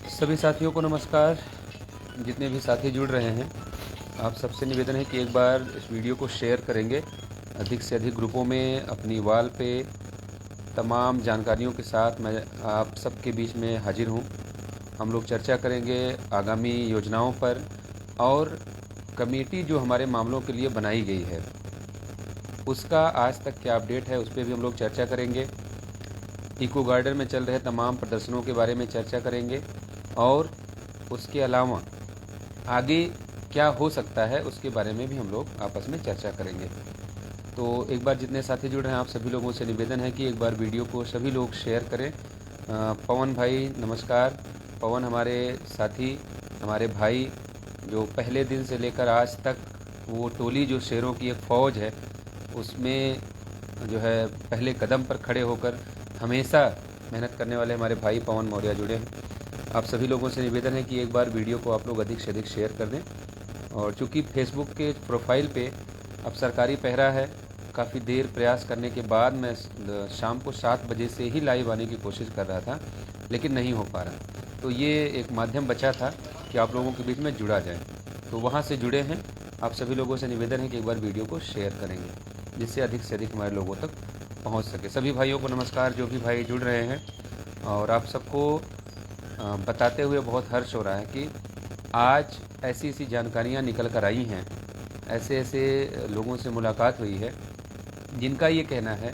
सभी साथियों को नमस्कार। जितने भी साथी जुड़ रहे हैं, आप सबसे निवेदन है कि एक बार इस वीडियो को शेयर करेंगे अधिक से अधिक ग्रुपों में, अपनी वॉल पे। तमाम जानकारियों के साथ मैं आप सबके बीच में हाजिर हूँ। हम लोग चर्चा करेंगे आगामी योजनाओं पर और कमेटी जो हमारे मामलों के लिए बनाई गई है उसका आज तक क्या अपडेट है, उस पर भी हम लोग चर्चा करेंगे। इको गार्डन में चल रहे तमाम प्रदर्शनों के बारे में चर्चा करेंगे और उसके अलावा आगे क्या हो सकता है उसके बारे में भी हम लोग आपस में चर्चा करेंगे। तो एक बार जितने साथी जुड़ रहे हैं, आप सभी लोगों से निवेदन है कि एक बार वीडियो को सभी लोग शेयर करें। पवन भाई नमस्कार। पवन हमारे साथी, हमारे भाई, जो पहले दिन से लेकर आज तक वो टोली जो शेरों की एक फ़ौज है उसमें जो है पहले कदम पर खड़े होकर हमेशा मेहनत करने वाले हमारे भाई पवन मौर्य जुड़े हैं। आप सभी लोगों से निवेदन है कि एक बार वीडियो को आप लोग अधिक से अधिक शेयर कर दें। और चूँकि फेसबुक के प्रोफाइल पे अब सरकारी पहरा है, काफ़ी देर प्रयास करने के बाद मैं शाम को 7 बजे से ही लाइव आने की कोशिश कर रहा था, लेकिन नहीं हो पा रहा। तो ये एक माध्यम बचा था कि आप लोगों के बीच में जुड़ा जाए, तो वहाँ से जुड़े हैं। आप सभी लोगों से निवेदन है कि एक बार वीडियो को शेयर करेंगे, जिससे अधिक से अधिक हमारे लोगों तक पहुँच सके। सभी भाइयों को नमस्कार, जो भी भाई जुड़ रहे हैं। और आप सबको बताते हुए बहुत हर्ष हो रहा है कि आज ऐसी ऐसी जानकारियाँ निकल कर आई हैं, ऐसे ऐसे लोगों से मुलाकात हुई है जिनका ये कहना है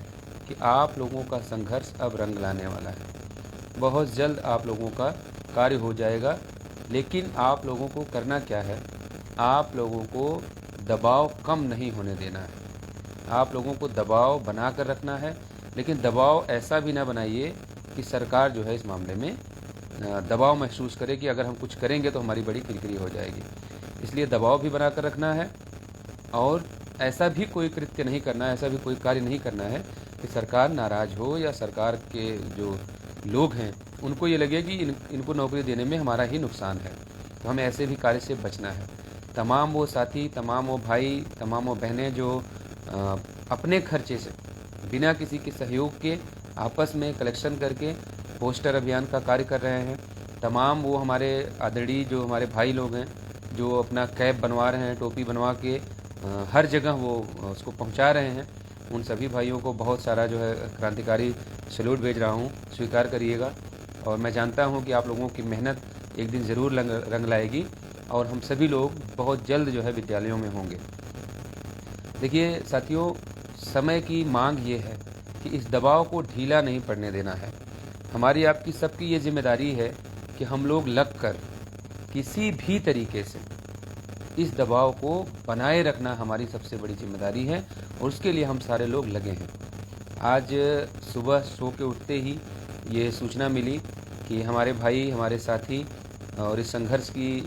कि आप लोगों का संघर्ष अब रंग लाने वाला है। बहुत जल्द आप लोगों का कार्य हो जाएगा, लेकिन आप लोगों को करना क्या है, आप लोगों को दबाव कम नहीं होने देना है। आप लोगों को दबाव बना कर रखना है, लेकिन दबाव ऐसा भी ना बनाइए कि सरकार जो है इस मामले में दबाव महसूस करे कि अगर हम कुछ करेंगे तो हमारी बड़ी किरकिरी हो जाएगी। इसलिए दबाव भी बना कर रखना है और ऐसा भी कोई कृत्य नहीं करना है, ऐसा भी कोई कार्य नहीं करना है कि सरकार नाराज़ हो या सरकार के जो लोग हैं उनको ये लगे कि इनको नौकरी देने में हमारा ही नुकसान है। तो हमें ऐसे भी कार्य से बचना है। तमाम वो साथी, तमाम वो भाई, तमाम वो बहनें जो अपने खर्चे से बिना किसी के सहयोग के आपस में कलेक्शन करके पोस्टर अभियान का कार्य कर रहे हैं, तमाम वो हमारे आदरणीय जो हमारे भाई लोग हैं जो अपना कैप बनवा रहे हैं, टोपी बनवा के हर जगह वो उसको पहुंचा रहे हैं, उन सभी भाइयों को बहुत सारा जो है क्रांतिकारी सैल्यूट भेज रहा हूं, स्वीकार करिएगा। और मैं जानता हूं कि आप लोगों की मेहनत एक दिन ज़रूर रंग लाएगी और हम सभी लोग बहुत जल्द जो है विद्यालयों में होंगे। देखिए साथियों, समय की मांग ये है कि इस दबाव को ढीला नहीं पड़ने देना है। हमारी आपकी सबकी ये जिम्मेदारी है कि हम लोग लग कर किसी भी तरीके से इस दबाव को बनाए रखना हमारी सबसे बड़ी जिम्मेदारी है और उसके लिए हम सारे लोग लगे हैं। आज सुबह सो के उठते ही ये सूचना मिली कि हमारे भाई, हमारे साथी और इस संघर्ष की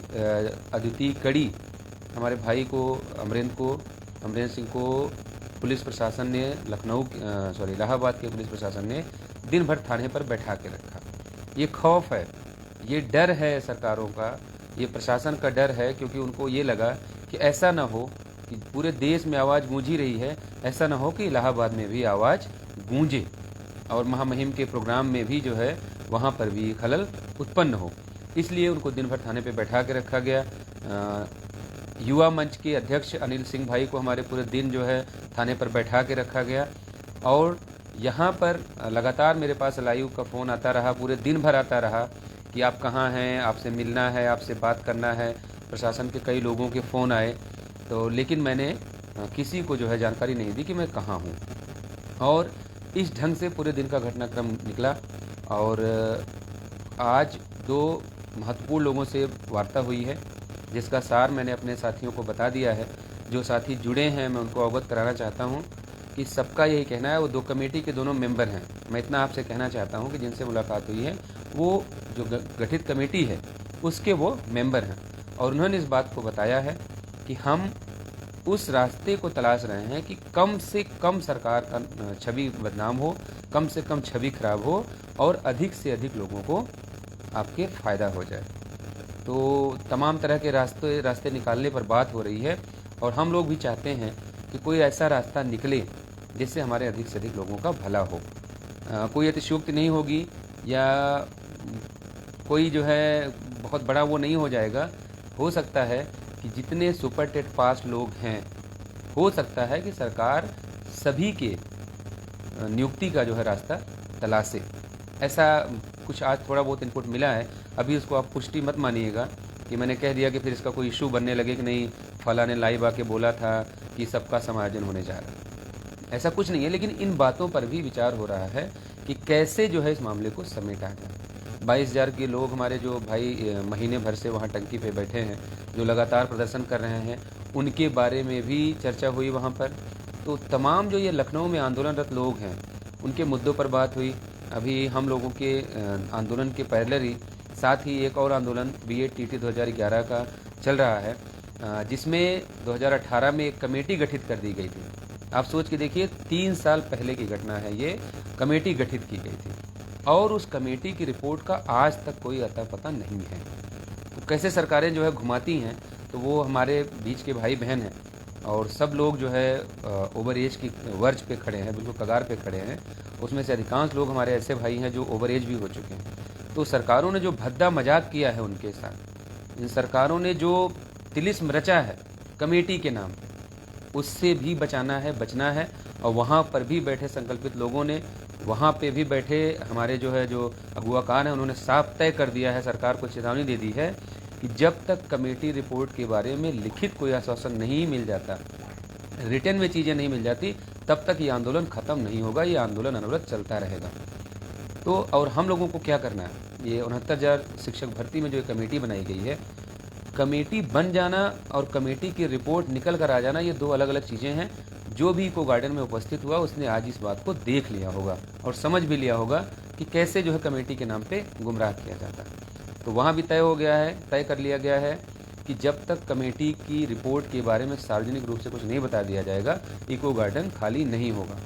अद्वितीय कड़ी हमारे भाई को, अमरेंद्र सिंह को पुलिस प्रशासन ने इलाहाबाद के पुलिस प्रशासन ने दिन भर थाने पर बैठा के रखा। ये खौफ है, ये डर है सरकारों का, ये प्रशासन का डर है, क्योंकि उनको ये लगा कि ऐसा ना हो कि पूरे देश में आवाज़ गूंज ही रही है, ऐसा ना हो कि इलाहाबाद में भी आवाज़ गूंजे और महामहिम के प्रोग्राम में भी जो है वहाँ पर भी खलल उत्पन्न हो। इसलिए उनको दिन भर थाने पे बैठा के रखा गया। युवा मंच के अध्यक्ष अनिल सिंह भाई को हमारे पूरे दिन जो है थाने पर बैठा के रखा गया और यहाँ पर लगातार मेरे पास लाइव का फ़ोन आता रहा, पूरे दिन भर आता रहा कि आप कहाँ हैं, आपसे मिलना है, आपसे बात करना है। प्रशासन के कई लोगों के फ़ोन आए, तो लेकिन मैंने किसी को जो है जानकारी नहीं दी कि मैं कहाँ हूँ। और इस ढंग से पूरे दिन का घटनाक्रम निकला और आज 2 महत्वपूर्ण लोगों से वार्ता हुई है, जिसका सार मैंने अपने साथियों को बता दिया है। जो साथी जुड़े हैं मैं उनको अवगत कराना चाहता हूँ कि सबका यही कहना है, वो 2 कमेटी के दोनों मेंबर हैं। मैं इतना आपसे कहना चाहता हूँ कि जिनसे मुलाकात हुई है वो जो गठित कमेटी है उसके वो मेंबर हैं और उन्होंने इस बात को बताया है कि हम उस रास्ते को तलाश रहे हैं कि कम से कम सरकार का छवि बदनाम हो, कम से कम छवि खराब हो और अधिक से अधिक लोगों को आपके फ़ायदा हो जाए। तो तमाम तरह के रास्ते निकालने पर बात हो रही है और हम लोग भी चाहते हैं कि कोई ऐसा रास्ता निकले जिससे हमारे अधिक से अधिक लोगों का भला हो। कोई अतिशयोक्ति नहीं होगी या कोई जो है बहुत बड़ा वो नहीं हो जाएगा। हो सकता है कि जितने सुपर टेट पास लोग हैं, हो सकता है कि सरकार सभी के नियुक्ति का जो है रास्ता तलाशे। ऐसा कुछ आज थोड़ा बहुत इनपुट मिला है। अभी उसको आप पुष्टि मत मानिएगा कि मैंने कह दिया कि फिर इसका कोई इशू बनने लगे कि नहीं फला ने लाइव आके बोला था कि सबका समायोजन होने जा रहा है। ऐसा कुछ नहीं है, लेकिन इन बातों पर भी विचार हो रहा है कि कैसे जो है इस मामले को समेटा जाए। 22,000 के लोग हमारे जो भाई महीने भर से वहाँ टंकी पे बैठे हैं, जो लगातार प्रदर्शन कर रहे हैं, उनके बारे में भी चर्चा हुई वहाँ पर। तो तमाम जो ये लखनऊ में आंदोलनरत लोग हैं, उनके मुद्दों पर बात हुई। अभी हम लोगों के आंदोलन के पैरेलल ही साथ ही एक और आंदोलन BED-TT 2011 का चल रहा है, जिसमें 2018 में एक कमेटी गठित कर दी गई थी। आप सोच के देखिए, 3 साल पहले की घटना है ये। कमेटी गठित की गई थी और उस कमेटी की रिपोर्ट का आज तक कोई अता पता नहीं है। तो कैसे सरकारें जो है घुमाती हैं। तो वो हमारे बीच के भाई बहन हैं और सब लोग जो है ओवर एज की वर्ज पे खड़े हैं, बिल्कुल कगार पे खड़े हैं। उसमें से अधिकांश लोग हमारे ऐसे भाई हैं जो ओवर एज भी हो चुके हैं। तो सरकारों ने जो भद्दा मजाक किया है उनके साथ, इन सरकारों ने जो तिलिस्म रचा है कमेटी के नाम पे, उससे भी बचाना है, बचना है। और वहाँ पर भी बैठे संकल्पित लोगों ने, वहाँ पे भी बैठे हमारे जो है जो अगुवाकार हैं, उन्होंने साफ तय कर दिया है, सरकार को चेतावनी दे दी है कि जब तक कमेटी रिपोर्ट के बारे में लिखित कोई आश्वासन नहीं मिल जाता, रिटर्न में चीज़ें नहीं मिल जाती, तब तक ये आंदोलन ख़त्म नहीं होगा। ये आंदोलन अनवरत चलता रहेगा। तो और हम लोगों को क्या करना है, ये 69,000 शिक्षक भर्ती में जो कमेटी बनाई गई है, कमेटी बन जाना और कमेटी की रिपोर्ट निकल कर आ जाना, ये दो अलग अलग चीज़ें हैं। जो भी इको गार्डन में उपस्थित हुआ उसने आज इस बात को देख लिया होगा और समझ भी लिया होगा कि कैसे जो है कमेटी के नाम पे गुमराह किया जाता है। तो वहाँ भी तय हो गया है, तय कर लिया गया है कि जब तक कमेटी की रिपोर्ट के बारे में सार्वजनिक रूप से कुछ नहीं बता दिया जाएगा, इको गार्डन खाली नहीं होगा।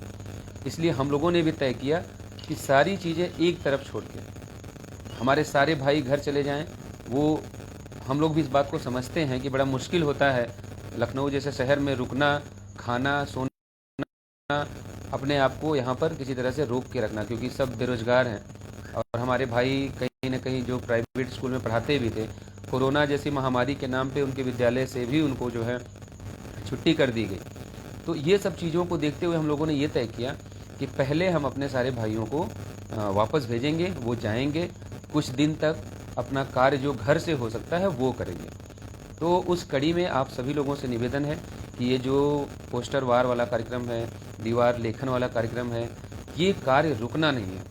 इसलिए हम लोगों ने भी तय किया कि सारी चीज़ें एक तरफ छोड़ के हमारे सारे भाई घर चले जाएं। वो हम लोग भी इस बात को समझते हैं कि बड़ा मुश्किल होता है लखनऊ जैसे शहर में रुकना, खाना, सोना, अपने आप को यहाँ पर किसी तरह से रोक के रखना, क्योंकि सब बेरोजगार हैं। और हमारे भाई कहीं न कहीं जो प्राइवेट स्कूल में पढ़ाते भी थे, कोरोना जैसी महामारी के नाम पे उनके विद्यालय से भी उनको जो है छुट्टी कर दी गई। तो ये सब चीज़ों को देखते हुए हम लोगों ने ये तय किया कि पहले हम अपने सारे भाइयों को वापस भेजेंगे, वो जाएंगे, कुछ दिन तक अपना कार्य जो घर से हो सकता है वो करेंगे। तो उस कड़ी में आप सभी लोगों से निवेदन है कि ये जो पोस्टर वार वाला कार्यक्रम है, दीवार लेखन वाला कार्यक्रम है, ये कार्य रुकना नहीं है,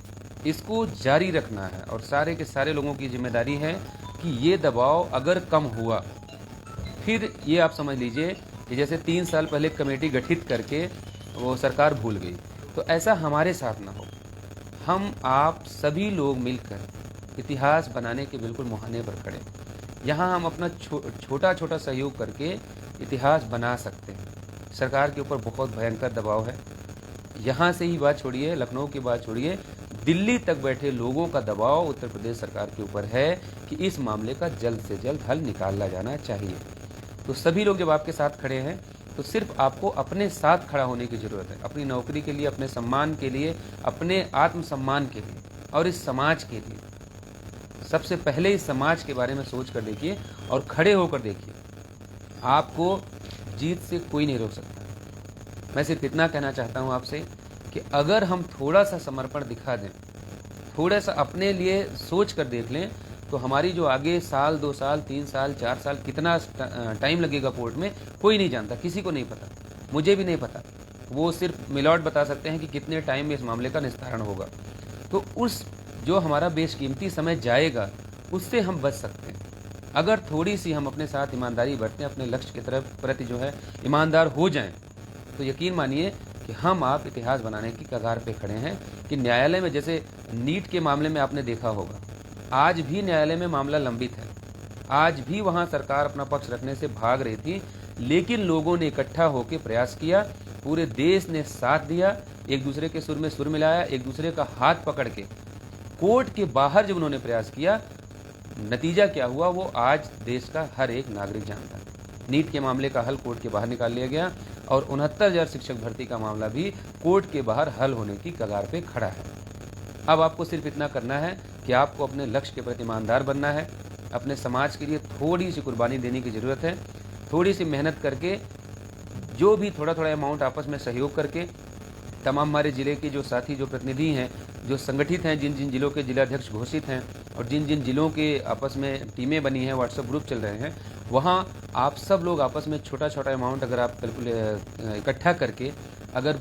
इसको जारी रखना है। और सारे के सारे लोगों की जिम्मेदारी है कि ये दबाव अगर कम हुआ, फिर ये आप समझ लीजिए कि जैसे 3 साल पहले कमेटी गठित करके वो सरकार भूल गई, तो ऐसा हमारे साथ ना हो। हम आप सभी लोग मिलकर इतिहास बनाने के बिल्कुल मुहाने पर खड़े। यहाँ हम अपना छोटा छोटा सहयोग करके इतिहास बना सकते हैं। सरकार के ऊपर बहुत भयंकर दबाव है। यहाँ से ही बात छोड़िए, लखनऊ की बात छोड़िए, दिल्ली तक बैठे लोगों का दबाव उत्तर प्रदेश सरकार के ऊपर है कि इस मामले का जल्द से जल्द हल निकाला जाना चाहिए। तो सभी लोग जब आपके साथ खड़े हैं तो सिर्फ आपको अपने साथ खड़ा होने की ज़रूरत है, अपनी नौकरी के लिए, अपने सम्मान के लिए, अपने आत्मसम्मान के लिए और इस समाज के लिए। सबसे पहले इस समाज के बारे में सोच कर देखिए और खड़े होकर देखिए, आपको जीत से कोई नहीं रोक सकता। मैं सिर्फ इतना कहना चाहता हूँ आपसे कि अगर हम थोड़ा सा समर्पण दिखा दें, थोड़ा सा अपने लिए सोच कर देख लें, तो हमारी जो आगे साल, 2 साल, 3 साल, 4 साल कितना टाइम लगेगा कोर्ट में, कोई नहीं जानता, किसी को नहीं पता, मुझे भी नहीं पता। वो सिर्फ मिलॉर्ड बता सकते हैं कि कितने टाइम में इस मामले का निस्तारण होगा। तो उस जो हमारा बेशकीमती समय जाएगा, उससे हम बच सकते हैं अगर थोड़ी सी हम अपने साथ ईमानदारी बरतें, अपने लक्ष्य की तरफ प्रति जो है ईमानदार हो जाएं। तो यकीन मानिए कि हम आप इतिहास बनाने की कगार पे खड़े हैं। कि न्यायालय में जैसे नीट के मामले में आपने देखा होगा, आज भी न्यायालय में मामला लंबित है, आज भी वहाँ सरकार अपना पक्ष रखने से भाग रही थी, लेकिन लोगों ने इकट्ठा होकर प्रयास किया, पूरे देश ने साथ दिया, एक दूसरे के सुर में सुर मिलाया, एक दूसरे का हाथ पकड़ के कोर्ट के बाहर जब उन्होंने प्रयास किया, नतीजा क्या हुआ वो आज देश का हर एक नागरिक जानता है। नीट के मामले का हल कोर्ट के बाहर निकाल लिया गया और 69,000 शिक्षक भर्ती का मामला भी कोर्ट के बाहर हल होने की कगार पे खड़ा है। अब आपको सिर्फ इतना करना है कि आपको अपने लक्ष्य के प्रति ईमानदार बनना है। अपने समाज के लिए थोड़ी सी कुर्बानी देने की ज़रूरत है। थोड़ी सी मेहनत करके, जो भी थोड़ा थोड़ा अमाउंट आपस में सहयोग करके, तमाम हमारे ज़िले के जो साथी, जो प्रतिनिधि हैं, जो संगठित हैं, जिन जिन जिलों के जिलाध्यक्ष घोषित हैं और जिन जिन जिलों के आपस में टीमें बनी हैं, व्हाट्सएप ग्रुप चल रहे हैं, वहाँ आप सब लोग आपस में छोटा छोटा अमाउंट अगर आप इकट्ठा करके अगर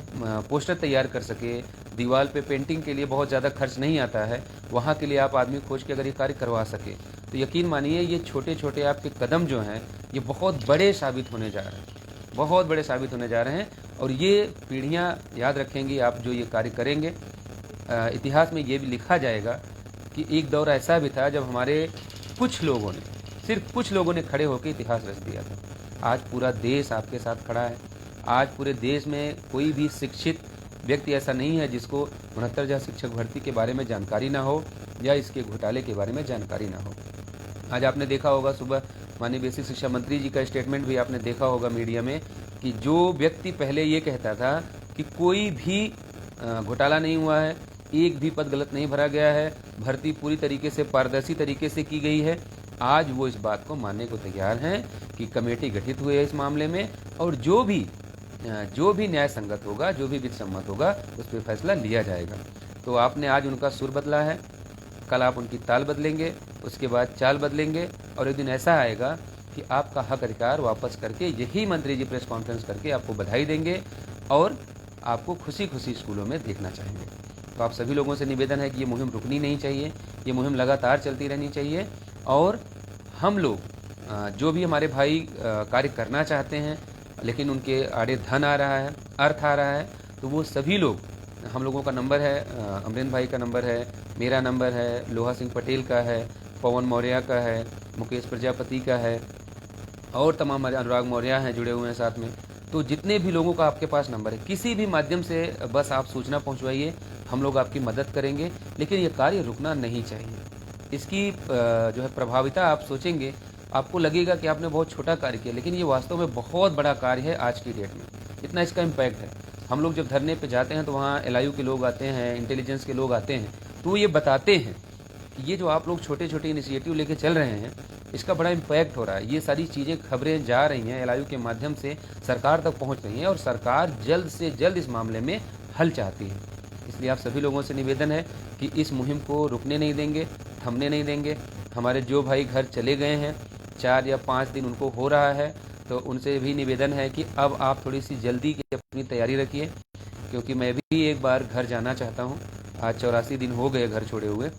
पोस्टर तैयार कर सके, दीवार पे पेंटिंग के लिए बहुत ज़्यादा खर्च नहीं आता है, वहाँ के लिए आप आदमी खोज के अगर ये कार्य करवा सके, तो यकीन मानिए ये छोटे छोटे आपके कदम जो हैं ये बहुत बड़े साबित होने जा रहे हैं, बहुत बड़े साबित होने जा रहे हैं। और ये पीढ़ियाँ याद रखेंगी आप जो ये कार्य करेंगे। इतिहास में ये भी लिखा जाएगा कि एक दौर ऐसा भी था जब हमारे कुछ लोगों ने, सिर्फ कुछ लोगों ने खड़े होकर इतिहास रच दिया था। आज पूरा देश आपके साथ खड़ा है। आज पूरे देश में कोई भी शिक्षित व्यक्ति ऐसा नहीं है जिसको 69,000 शिक्षक भर्ती के बारे में जानकारी ना हो या इसके घोटाले के बारे में जानकारी ना हो। आज आपने देखा होगा सुबह माननीय बेसिक शिक्षा मंत्री जी का स्टेटमेंट भी आपने देखा होगा मीडिया में कि जो व्यक्ति पहले ये कहता था कि कोई भी घोटाला नहीं हुआ है, एक भी पद गलत नहीं भरा गया है, भर्ती पूरी तरीके से पारदर्शी तरीके से की गई है, आज वो इस बात को मानने को तैयार हैं कि कमेटी गठित हुई है इस मामले में और जो भी न्याय संगत होगा, जो भी विधि सम्मत होगा, उस पर फैसला लिया जाएगा। तो आपने आज उनका सुर बदला है, कल आप उनकी ताल बदलेंगे, उसके बाद चाल बदलेंगे और एक दिन ऐसा आएगा कि आपका हक अधिकार वापस करके यही मंत्री जी प्रेस कॉन्फ्रेंस करके आपको बधाई देंगे और आपको खुशी खुशी स्कूलों में देखना चाहेंगे। तो आप सभी लोगों से निवेदन है कि ये मुहिम रुकनी नहीं चाहिए, ये मुहिम लगातार चलती रहनी चाहिए और हम लोग जो भी हमारे भाई कार्य करना चाहते हैं लेकिन उनके आड़े धन आ रहा है, अर्थ आ रहा है, तो वो सभी लोग, हम लोगों का नंबर है, अमरेंद्र भाई का नंबर है, मेरा नंबर है, लोहा सिंह पटेल का है, पवन मौर्य का है, मुकेश प्रजापति का है और तमाम अनुराग मौर्य हैं जुड़े हुए हैं साथ में। तो जितने भी लोगों का आपके पास नंबर है, किसी भी माध्यम से बस आप सूचना पहुंचवाइए, हम लोग आपकी मदद करेंगे। लेकिन ये कार्य रुकना नहीं चाहिए। इसकी जो है प्रभाविता आप सोचेंगे, आपको लगेगा कि आपने बहुत छोटा कार्य किया, लेकिन ये वास्तव में बहुत बड़ा कार्य है आज की डेट में। इतना इसका इम्पैक्ट है। हम लोग जब धरने पे जाते हैं तो वहाँ LIU के लोग आते हैं, इंटेलिजेंस के लोग आते हैं, तो ये बताते हैं कि ये जो आप लोग छोटे छोटे इनिशिएटिव लेके चल रहे हैं, इसका बड़ा इम्पैक्ट हो रहा है। ये सारी चीज़ें, खबरें जा रही हैं LIU के माध्यम से सरकार तक पहुँच रही हैं और सरकार जल्द से जल्द इस मामले में हल चाहती है। इसलिए आप सभी लोगों से निवेदन है कि इस मुहिम को रुकने नहीं देंगे, थमने नहीं देंगे। हमारे जो भाई घर चले गए हैं, 4 या 5 दिन उनको हो रहा है, तो उनसे भी निवेदन है कि अब आप थोड़ी सी जल्दी की अपनी तैयारी रखिए, क्योंकि मैं भी एक बार घर जाना चाहता हूँ। आज 84 दिन हो गए घर छोड़े हुए,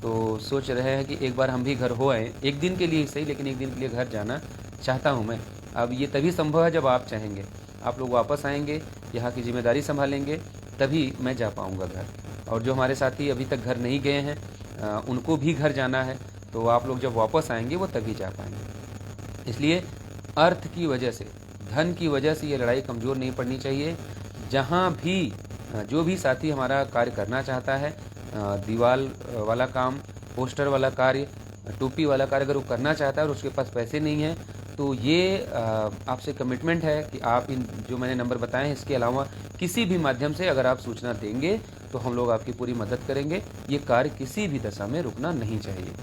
तो सोच रहे हैं कि एक बार हम भी घर हो आए, एक दिन के लिए ही सही, लेकिन एक दिन के लिए घर जाना चाहता हूँ मैं। अब ये तभी संभव है जब आप चाहेंगे, आप लोग वापस आएंगे, यहाँ की जिम्मेदारी संभालेंगे, तभी मैं जा पाऊँगा घर। और जो हमारे साथी अभी तक घर नहीं गए हैं, उनको भी घर जाना है, तो आप लोग जब वापस आएंगे वो तभी जा पाएंगे। इसलिए अर्थ की वजह से, धन की वजह से ये लड़ाई कमज़ोर नहीं पड़नी चाहिए। जहाँ भी जो भी साथी हमारा कार्य करना चाहता है, दीवाल वाला काम, पोस्टर वाला कार्य, टोपी वाला कार्य अगर वो करना चाहता है और उसके पास पैसे नहीं है, तो ये आपसे कमिटमेंट है कि आप इन जो मैंने नंबर बताए हैं इसके अलावा किसी भी माध्यम से अगर आप सूचना देंगे तो हम लोग आपकी पूरी मदद करेंगे। ये कार्य किसी भी दशा में रुकना नहीं चाहिए।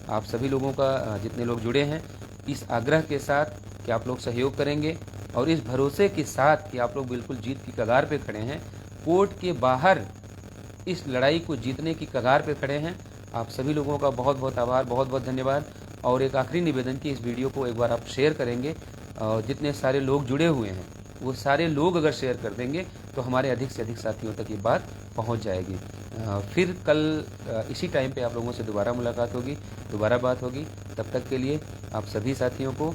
आप सभी लोगों का, जितने लोग जुड़े हैं, इस आग्रह के साथ कि आप लोग सहयोग करेंगे और इस भरोसे के साथ कि आप लोग बिल्कुल जीत की कगार पे खड़े हैं, कोर्ट के बाहर इस लड़ाई को जीतने की कगार पे खड़े हैं। आप सभी लोगों का बहुत बहुत आभार, बहुत बहुत धन्यवाद। और एक आखिरी निवेदन कि इस वीडियो को एक बार आप शेयर करेंगे, और जितने सारे लोग जुड़े हुए हैं वो सारे लोग अगर शेयर कर देंगे तो हमारे अधिक से अधिक साथियों तक ये बात पहुंच जाएगी। फिर कल इसी टाइम पे आप लोगों से दोबारा मुलाकात होगी, दोबारा बात होगी। तब तक के लिए आप सभी साथियों को